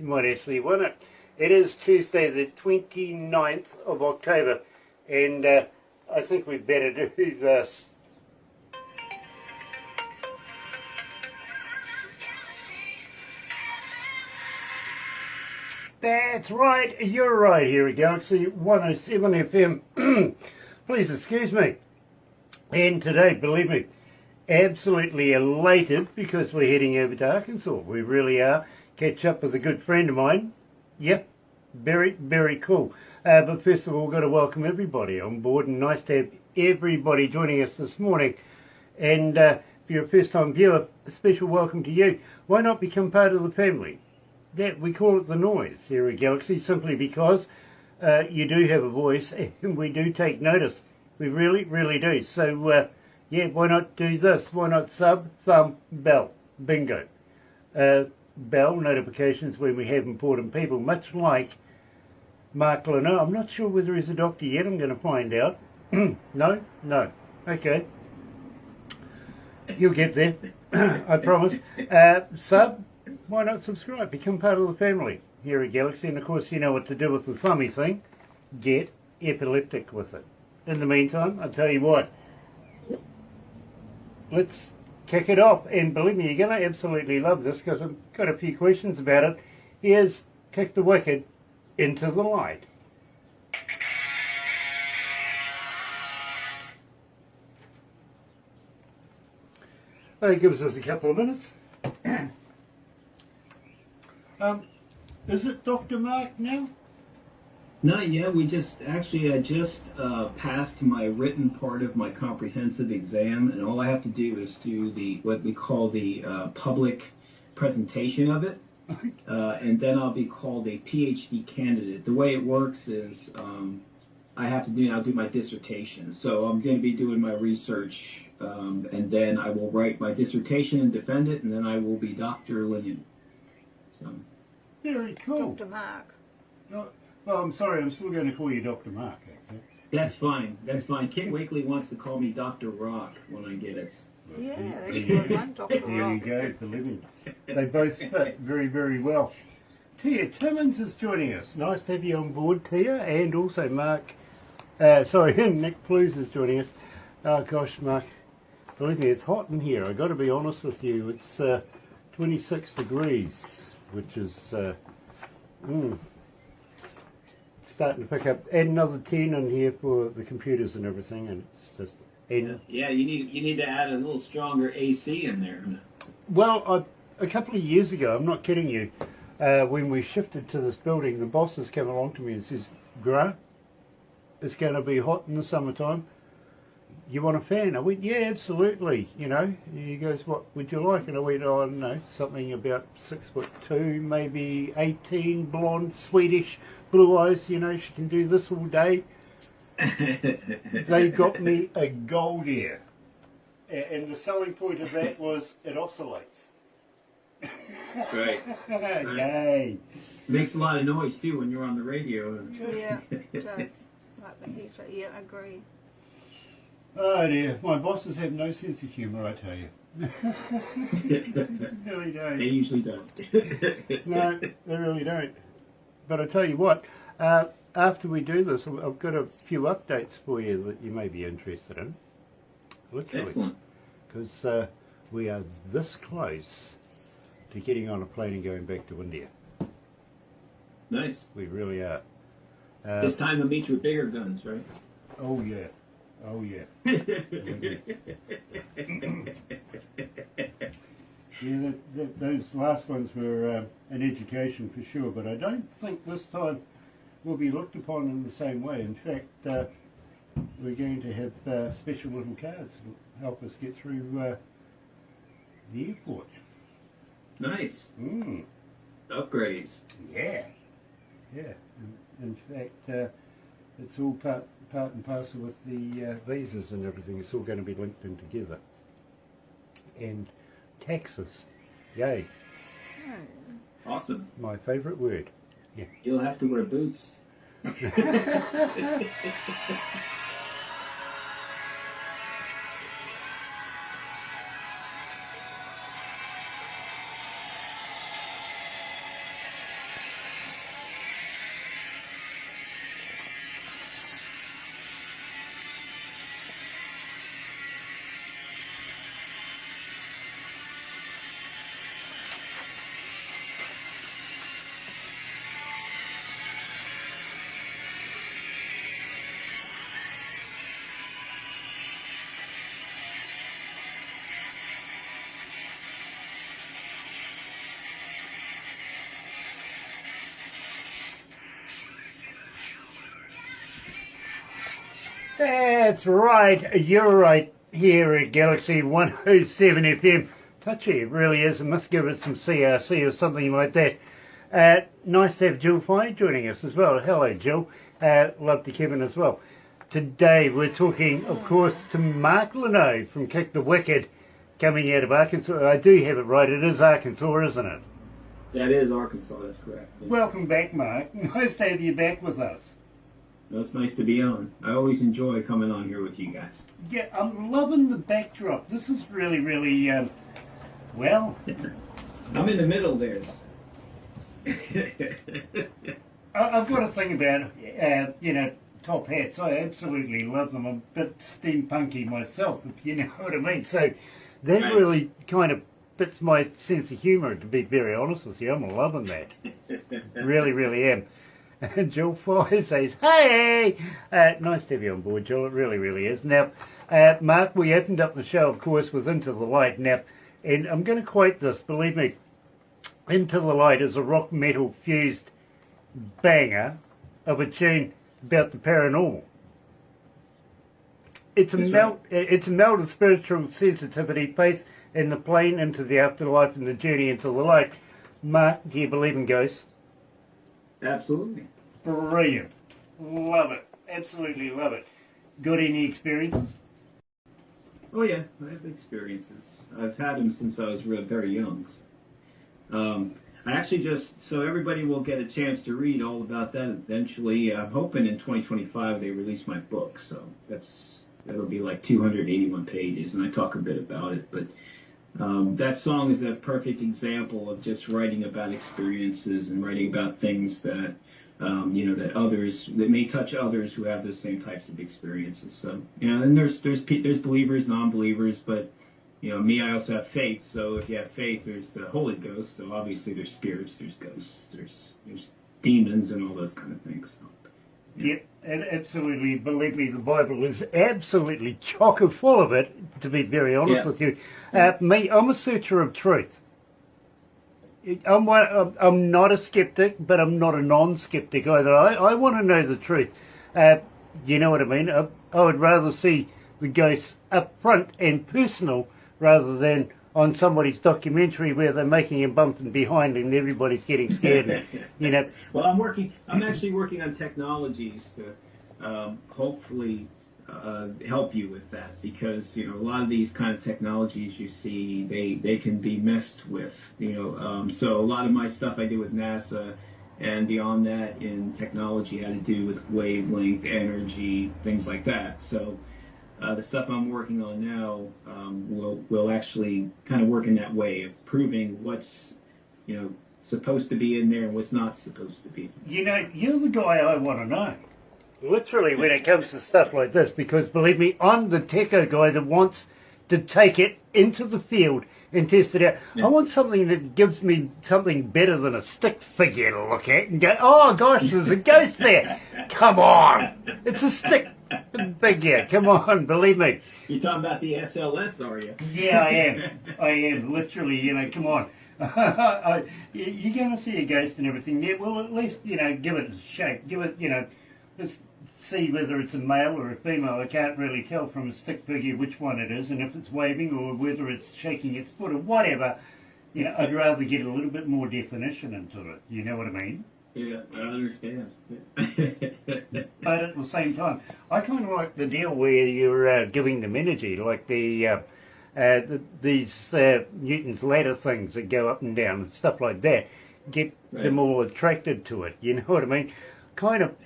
She might actually win it. It is Tuesday the 29th of October, and I think we'd better do this. That's right, you're right here at galaxy107fm. Please excuse me. And today, believe me, absolutely elated because we're heading over to Arkansas. We really are. Catch up with a good friend of mine. Yep, very, very cool. But first of all, we've got to welcome everybody on board, and nice to have everybody joining us this morning. And if you're a first-time viewer, a special welcome to you. Why not become part of the family? That we call it the noise here at Galaxy, simply because you do have a voice and we do take notice. We really, really do. So, yeah, why not do this? Why not sub, thumb, bell? Bingo. Bell notifications when we have important people, much like Mark Leno. I'm not sure whether he's a doctor yet. I'm going to find out. No? No. Okay. You'll get there. I promise. Sub. Why not subscribe? Become part of the family here at Galaxy. And of course, you know what to do with the thummy thing. Get epileptic with it. In the meantime, I'll tell you what. Let's kick it off. And believe me, you're going to absolutely love this because I've got a few questions about it. Here's Kick the Wicked into the Light. That gives us a couple of minutes. Is it Dr. Mark now? Not yet. I just passed my written part of my comprehensive exam, and all I have to do is do what we call the public presentation of it, and then I'll be called a PhD candidate. The way it works is I'll do my dissertation. So I'm going to be doing my research, and then I will write my dissertation and defend it, and then I will be Dr. Linian. So. Very cool. Dr. Mark. No, well, I'm sorry, I'm still going to call you Dr. Mark, actually. That's fine. That's fine. Kit Wakely wants to call me Dr. Rock when I get it. Yeah, that's a good one, Dr. There you Rock. go, for living. They both fit very, very well. Tia Timmins is joining us. Nice to have you on board, Tia, and also Mark. Nick Plews is joining us. Oh gosh, Mark, believe me, it's hot in here. I've got to be honest with you. It's 26 degrees, which is starting to pick up. Add another 10 in here for the computers and everything, and it's just. Yeah, you need to add a little stronger AC in there. Well, a couple of years ago, I'm not kidding you, when we shifted to this building, the boss has come along to me and says, Grant, it's going to be hot in the summertime. You want a fan? I went, yeah, absolutely. You know, he goes, what would you like? And I went, oh, I don't know, something about 6'2", maybe 18, blonde, Swedish, blue eyes. You know, she can do this all day. They got me a gold ear, and the selling point of that was it oscillates. Right. Yay! Makes a lot of noise too when you're on the radio. Yeah, it does. Like the heater. Yeah, I agree. Oh dear, my bosses have no sense of humour, I tell you. Really don't. They usually don't. No, they really don't. But I tell you what, after we do this, I've got a few updates for you that you may be interested in. Literally. Excellent. Because we are this close to getting on a plane and going back to India. Nice. We really are. This time they'll meet you with bigger guns, right? Oh yeah. Oh yeah. Yeah, those last ones were an education for sure, but I don't think this time will be looked upon in the same way. In fact, we're going to have special little cards to help us get through the airport. Nice. Mm. Upgrades. Yeah. Yeah. In fact, it's all part and parcel with the visas and everything. It's all going to be linked in together. And taxes. Yay. Awesome. My favourite word. Yeah. You'll have to wear boots. That's right. You're right here at Galaxy 107 FM. Touchy, it really is. I must give it some CRC or something like that. Nice to have Jill Fye joining us as well. Hello, Jill. Love to Kevin as well. Today we're talking, of course, to Mark Leno from Kick the Wicked, coming out of Arkansas. I do have it right. It is Arkansas, isn't it? That is Arkansas, that's correct. Yeah. Welcome back, Mark. Nice to have you back with us. No, it's nice to be on. I always enjoy coming on here with you guys. Yeah, I'm loving the backdrop. This is really, really, well... I'm in the middle there. I've got a thing about, top hats. I absolutely love them. I'm a bit steampunky myself, if you know what I mean. So that Right. really kind of fits my sense of humour, to be very honest with you. I'm loving that. Really, really am. And Jill Fye says, hey! Nice to have you on board, Jill. It really, really is. Now, Mark, we opened up the show, of course, with Into the Light. Now, and I'm going to quote this, believe me. Into the Light is a rock metal fused banger of a tune about the paranormal. It's a meld of spiritual sensitivity, faith in the plane into the afterlife and the journey into the light. Mark, do you believe in ghosts? Absolutely. Brilliant. Love it. Absolutely love it. Got any experiences? Oh yeah, I have experiences. I've had them since I was very young. I actually so everybody will get a chance to read all about that eventually. I'm hoping in 2025 they release my book, so that'll be like 281 pages, and I talk a bit about it. But that song is a perfect example of just writing about experiences and writing about things that that may touch others who have those same types of experiences. So and there's believers, non-believers, but me, I also have faith. So if you have faith, there's the Holy Ghost. So obviously there's spirits, there's ghosts, there's demons, and all those kind of things. So, Yep, and absolutely. Believe me, the Bible is absolutely chocker full of it, to be very honest with you. Me, I'm a searcher of truth. I'm not a skeptic, but I'm not a non-skeptic either. I want to know the truth. You know what I mean? I would rather see the ghosts up front and personal rather than on somebody's documentary where they're making a bump and behind and everybody's getting scared. And, Well, I'm actually working on technologies to hopefully help you with that, because a lot of these kind of technologies you see, they can be messed with. So a lot of my stuff I do with NASA and beyond that in technology had to do with wavelength, energy, things like that. So the stuff I'm working on now will actually kind of work in that way of proving what's supposed to be in there and what's not supposed to be. You're the guy I want to know. Literally, when it comes to stuff like this, because believe me, I'm the techo guy that wants to take it into the field and test it out. Yeah. I want something that gives me something better than a stick figure to look at and go, oh gosh, there's a ghost there. Come on. It's a stick figure. Come on, believe me. You're talking about the SLS, are you? Yeah, I am. Literally, come on. You're going to see a ghost and everything. Yeah, well, at least, give it a shape. Give it, let's see whether it's a male or a female. I can't really tell from a stick figure which one it is, and if it's waving or whether it's shaking its foot or whatever. I'd rather get a little bit more definition into it. You know what I mean? Yeah, I understand. But at the same time, I kind of like the deal where you're giving them energy, like these Newton's ladder things that go up and down and stuff like that. Get them all attracted to it. You know what I mean? Kind of,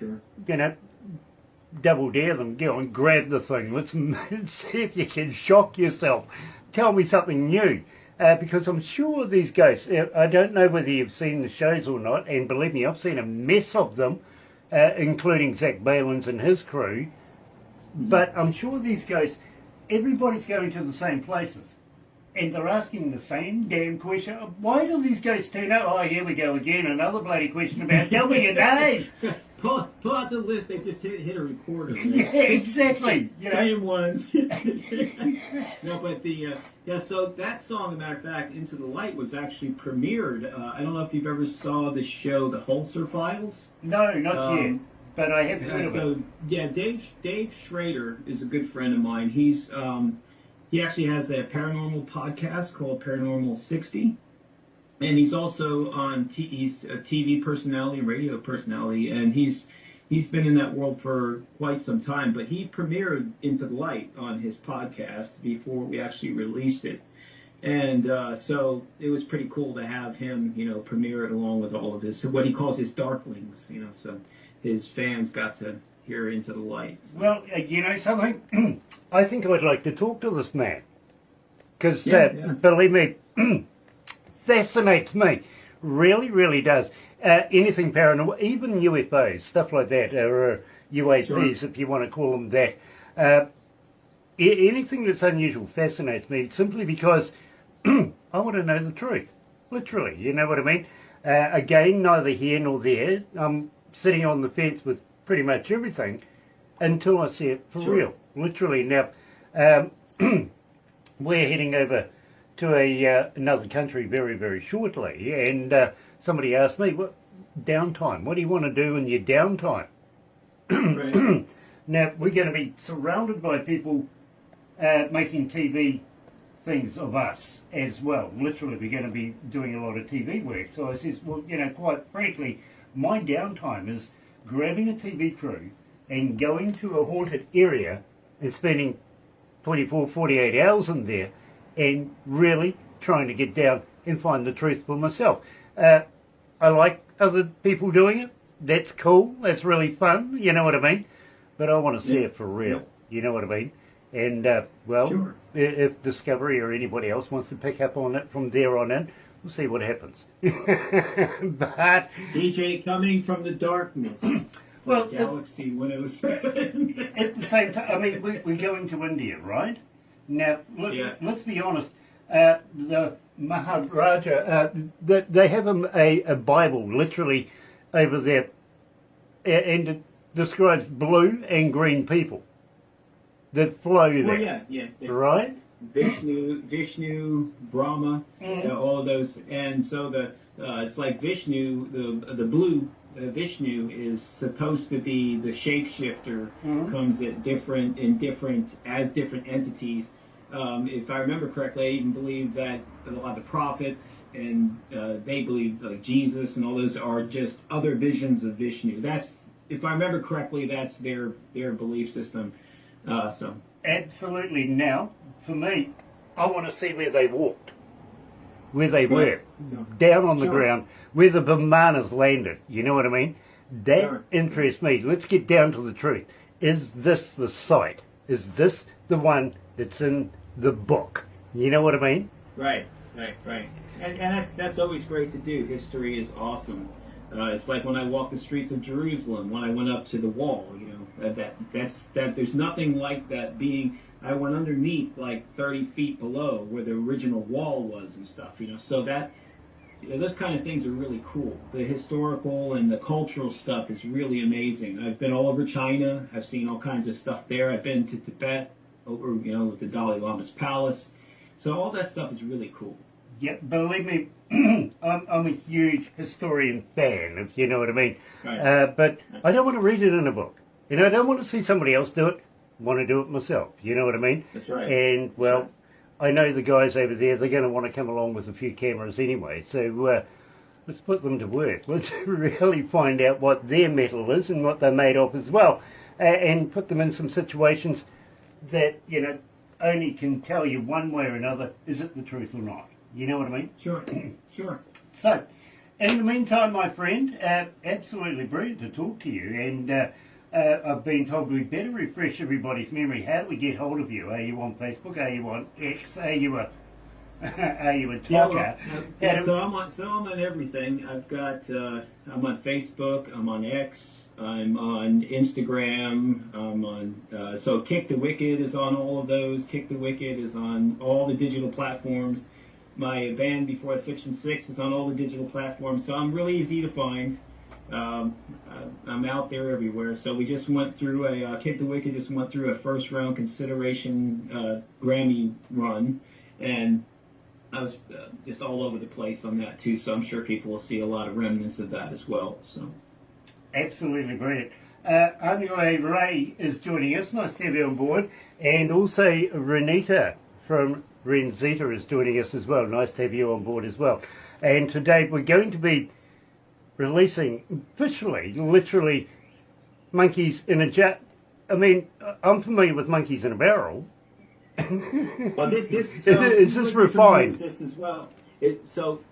double dare them. Go and grab the thing. Let's see if you can shock yourself. Tell me something new. Because I'm sure these ghosts, I don't know whether you've seen the shows or not, and believe me, I've seen a mess of them, including Zach Balin's and his crew, but I'm sure these ghosts, everybody's going to the same places, and they're asking the same damn question. Why do these ghosts turn up? Oh, here we go again, another bloody question about, tell me your name. Pull out the list. They just hit a recorder. Right? Yeah, exactly. Same ones. No, but so that song, as a matter of fact, Into the Light, was actually premiered. I don't know if you've ever saw the show The Holzer Files. No, not yet. but I have heard of it. Yeah, Dave Schrader is a good friend of mine. He actually has a paranormal podcast called Paranormal 60, and he's also he's a TV personality, radio personality, and he's been in that world for quite some time. But he premiered Into the Light on his podcast before we actually released it. And so it was pretty cool to have him, premiere it along with all of his, what he calls his darklings, so his fans got to hear Into the Light. So. Well, something, I think I'd like to talk to this man. Because, believe me, fascinates me. Really, really does. Anything paranormal, even UFOs, stuff like that, or UAPs, if you want to call them that. Anything that's unusual fascinates me simply because I want to know the truth. Literally, you know what I mean? Again, neither here nor there. I'm sitting on the fence with pretty much everything until I see it for real. Literally. Now, we're heading over to another country very, very shortly, and somebody asked me, "What downtime? What do you want to do in your downtime?" Right. Now, we're going to be surrounded by people making TV things of us as well. Literally, we're going to be doing a lot of TV work. So I says, well, quite frankly, my downtime is grabbing a TV crew and going to a haunted area and spending 24, 48 hours in there and really trying to get down and find the truth for myself. I like other people doing it. That's cool. That's really fun. You know what I mean? But I want to see it for real. You know what I mean? And, Sure. if Discovery or anybody else wants to pick up on it from there on in, we'll see what happens. But DJ coming from the darkness. Well, galaxy107. at the same time, I mean, we're going to India, right? Now, let's be honest. The Maharaja, they have a Bible literally over there, and it describes blue and green people that flow there. Well, yeah. Right? Vishnu, Brahma, all of those, and so it's like Vishnu, the blue Vishnu is supposed to be the shapeshifter, comes at different entities. If I remember correctly, I even believe that a lot of the prophets and they believe like Jesus and all those are just other visions of Vishnu. That's, if I remember correctly, that's their belief system. So absolutely. Now, for me, I want to see where they walked, where they were, down on the ground, where the bananas landed. You know what I mean? That interests me. Let's get down to the truth. Is this the site? Is this the one that's in the book? You know what I mean? Right. And that's always great to do. History is awesome. It's like when I walked the streets of Jerusalem, when I went up to the wall, that's there's nothing like that being, I went underneath like 30 feet below where the original wall was and stuff, so that, those kind of things are really cool. The historical and the cultural stuff is really amazing. I've been all over China. I've seen all kinds of stuff there. I've been to Tibet, over, with the Dalai Lama's palace. So all that stuff is really cool. Yeah, believe me, I'm a huge historian fan, if you know what I mean. Right. But I don't want to read it in a book. I don't want to see somebody else do it. I want to do it myself. You know what I mean? That's right. And, well, I know the guys over there, they're going to want to come along with a few cameras anyway. So let's put them to work. Let's really find out what their metal is and what they're made of as well. And put them in some situations that, only can tell you one way or another, is it the truth or not? You know what I mean? Sure. So, in the meantime, my friend, absolutely brilliant to talk to you. And I've been told we better refresh everybody's memory. How do we get hold of you? Are you on Facebook? Are you on X? Are you a talker? So I'm on everything. I've got I'm on Facebook. I'm on X. I'm on Instagram. I'm on so Kick the Wicked is on all of those. Kick the Wicked is on all the digital platforms. My band Before the Fiction 6 is on all the digital platforms. So I'm really easy to find. I'm out there everywhere. So we just went through Kick the Wicked just went through a first round consideration Grammy run, and I was just all over the place on that too. So I'm sure people will see a lot of remnants of that as well. So. Absolutely brilliant. Angela Ray is joining us. Nice to have you on board. And also Renita from Renzita is joining us as well. Nice to have you on board as well. And today we're going to be releasing officially, literally, monkeys in a jar. I mean, I'm familiar with monkeys in a barrel. Well, is this refined? This as well. So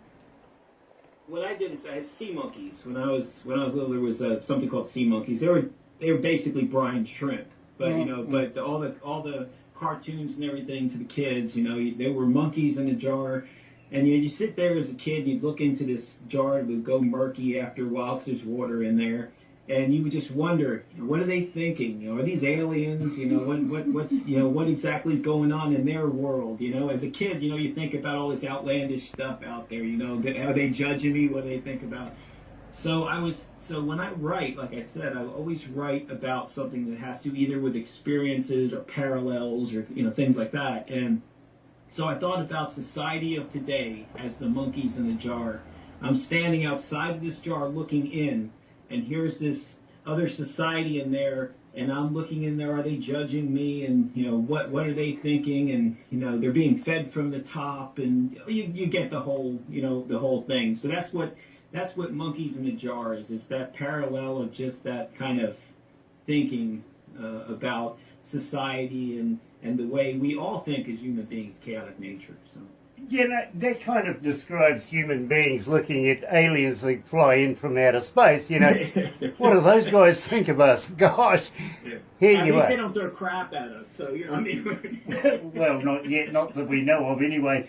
what I did is I had sea monkeys. When I was little, there was something called sea monkeys. They were basically brine shrimp, but but all the cartoons and everything to the kids, they were monkeys in a jar. And you sit there as a kid, and you'd look into this jar, it would go murky after a while because there's water in there. And you would just wonder, what are they thinking? Are these aliens? What exactly is going on in their world? As a kid, you think about all this outlandish stuff out there. Are they judging me? What do they think about? So when I write, like I said, I always write about something that has to either with experiences or parallels or things like that. And so I thought about society of today as the monkeys in the jar. I'm standing outside of this jar looking in. And here's this other society in there, and I'm looking in there. Are they judging me? And what are they thinking? And they're being fed from the top, and you get the whole the whole thing. So that's what monkeys in the jar is. It's that parallel of just that kind of thinking about society and the way we all think as human beings, chaotic nature. So. That kind of describes human beings looking at aliens that fly in from outer space. What do those guys think of us? Gosh, here you are. They don't throw crap at us, so I mean. Well, not yet, not that we know of, anyway.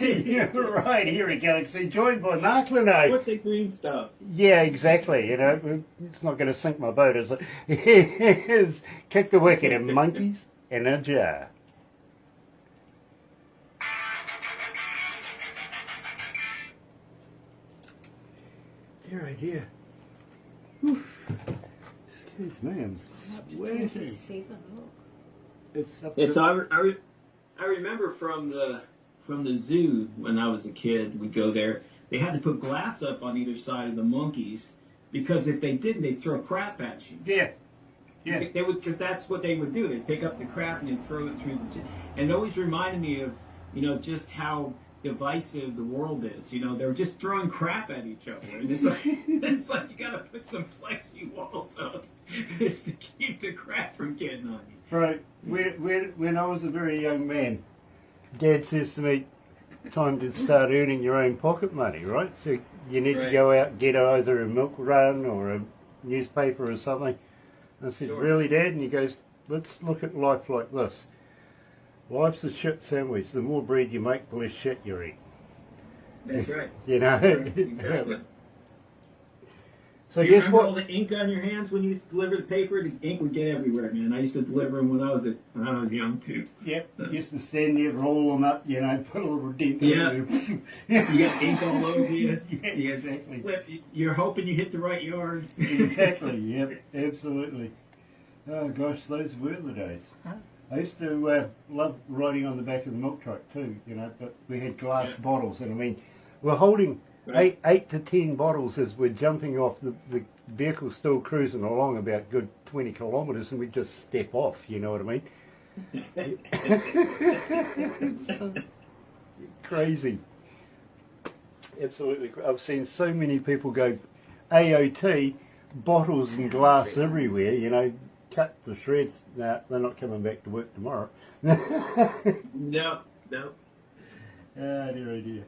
You're right here at Galaxy, joined by Mark Leno. What's the green stuff? Yeah, exactly. It's not going to sink my boat, is it? It's kick the wicket and monkeys in a jar. You're right here. Excuse me, I'm sweating. It's up yeah, so I remember from the zoo when I was a kid, we'd go there. They had to put glass up on either side of the monkeys because if they didn't, they'd throw crap at you. Yeah. They would, because that's what they would do. They'd pick up the crap and they'd throw it through and it always reminded me of just how divisive the world is. They're just throwing crap at each other, and it's like you gotta put some plexi walls up just to keep the crap from getting on you. Right. When I was a very young man, Dad says to me, "Time to start earning your own pocket money, right? So you need to go out and get either a milk run or a newspaper or something." I said, Sure. "Really, Dad?" And he goes, "Let's look at life like this. Life's a shit sandwich. The more bread you make, the less shit you eat." That's right. Exactly. So Do you guess remember all what? the ink on your hands when you used to deliver the paper? The ink would get everywhere, man. I used to deliver them when I was young too. Yep. Used to stand there, roll them up, put a little dent in there. You got ink all over you. Yeah, exactly. You're hoping you hit the right yard. Exactly. Yep. Absolutely. Oh gosh, those were the days. I used to love riding on the back of the milk truck too, but we had glass bottles, and I mean, we're holding eight to 10 bottles as we're jumping off. The vehicle's still cruising along about good 20 kilometres, and we just step off, you know what I mean? So crazy. Absolutely. I've seen so many people go AOT, bottles and glass everywhere, cut the shreds. Nah, they're not coming back to work tomorrow. No. Oh dear, oh dear.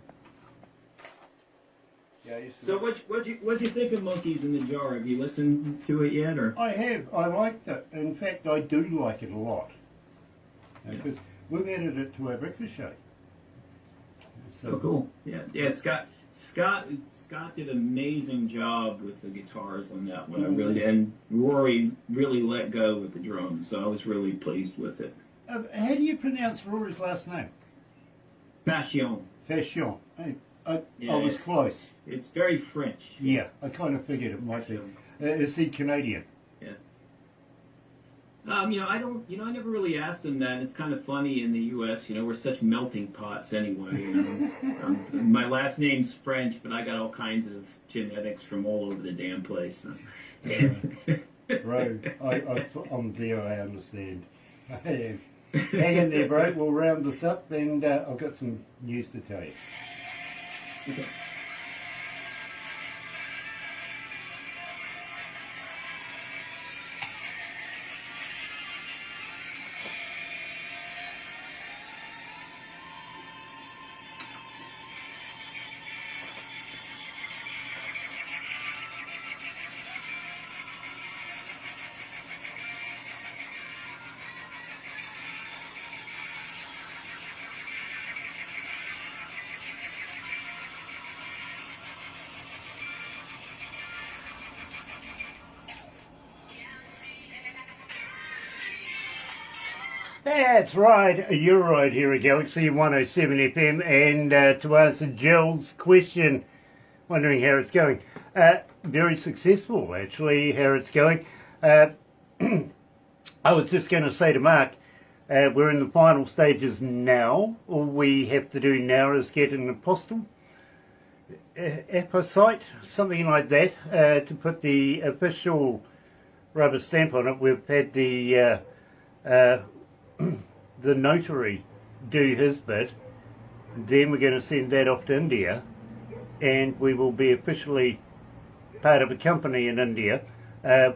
Yeah, so what'd you think of Monkeys in the Jar? Have you listened to it yet, or? I have. I liked it. In fact, I do like it a lot. Because we've added it to our breakfast show. So cool. Yeah. Scott did an amazing job with the guitars on that one. I really did. And Rory really let go with the drums, so I was really pleased with it. How do you pronounce Rory's last name? Passion. Fashion. Hey, I was close. It's very French. Yeah, I kind of figured it might be. Is he Canadian? Yeah. I never really asked him that. It's kind of funny in the U.S. We're such melting pots anyway. My last name's French, but I got all kinds of genetics from all over the damn place. So. Bro, I'm there, I understand. I am. Hang in there, bro. We'll round this up and I've got some news to tell you. Okay. That's right, you're right here at galaxy107fm, and to answer Jill's question, wondering how it's going. Very successful, actually, how it's going. I was just going to say to Mark, we're in the final stages now. All we have to do now is get an apostille, apposite, something like that, to put the official rubber stamp on it. We've had the notary do his bit. Then we're going to send that off to India, and we will be officially part of a company in India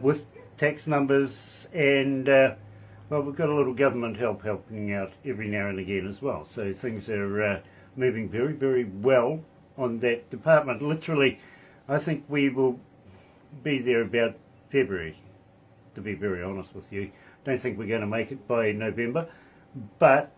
with tax numbers, and well, we've got a little government helping out every now and again as well. So things are moving very, very well on that department. Literally, I think we will be there about February, to be very honest with you. Don't think we're going to make it by November, but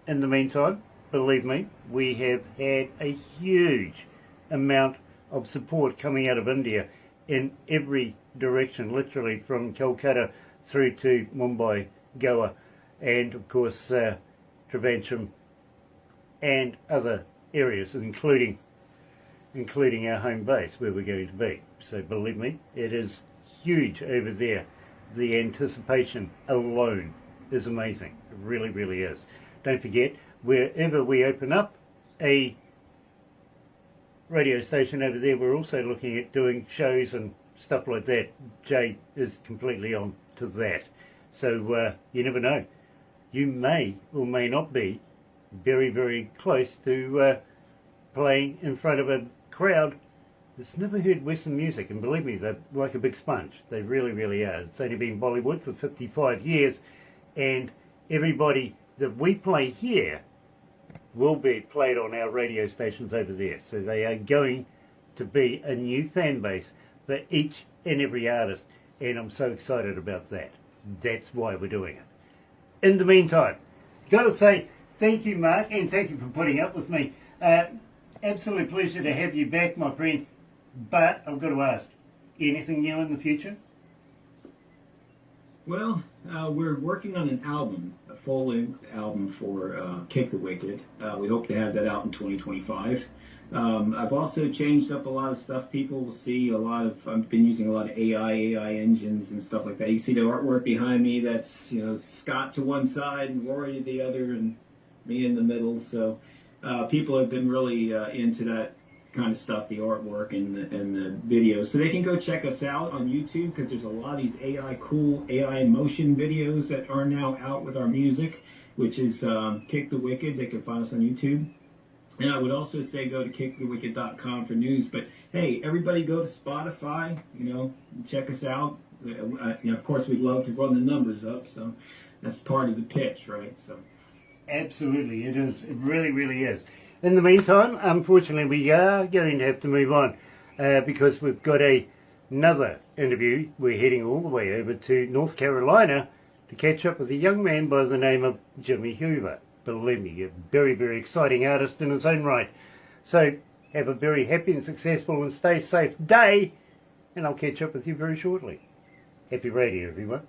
in the meantime, believe me, we have had a huge amount of support coming out of India in every direction, literally from Calcutta through to Mumbai, Goa, and of course Trivandrum and other areas, including our home base where we're going to be. So believe me, it is huge over there. The anticipation alone is amazing. It really, really is. Don't forget, wherever we open up a radio station over there, we're also looking at doing shows and stuff like that. Jay is completely on to that. So you never know. You may or may not be very, very close to playing in front of a crowd that's never heard Western music, and believe me, they're like a big sponge. They really, really are. It's only been Bollywood for 55 years, and everybody that we play here will be played on our radio stations over there. So they are going to be a new fan base for each and every artist, and I'm so excited about that. That's why we're doing it. In the meantime, got to say thank you, Mark, and thank you for putting up with me. Absolute pleasure to have you back, my friend. But I've got to ask, anything new in the future? Well, we're working on an album, a full-length album for Kick the Wicked. We hope to have that out in 2025. I've also changed up a lot of stuff. People will see I've been using a lot of AI engines and stuff like that. You see the artwork behind me, that's, Scott to one side and Rory to the other and me in the middle. So people have been really into that kind of stuff, the artwork and the videos. So they can go check us out on YouTube, because there's a lot of these cool AI motion videos that are now out with our music, which is Kick the Wicked. They can find us on YouTube. And I would also say go to kickthewicked.com for news. But hey, everybody go to Spotify, check us out. Of course, we'd love to run the numbers up, so that's part of the pitch, right? So absolutely, it is. It really, really is. In the meantime, unfortunately, we are going to have to move on because we've got another interview. We're heading all the way over to North Carolina to catch up with a young man by the name of Jimmy Hoover. Believe me, a very, very exciting artist in his own right. So have a very happy and successful and stay safe day, and I'll catch up with you very shortly. Happy radio, everyone.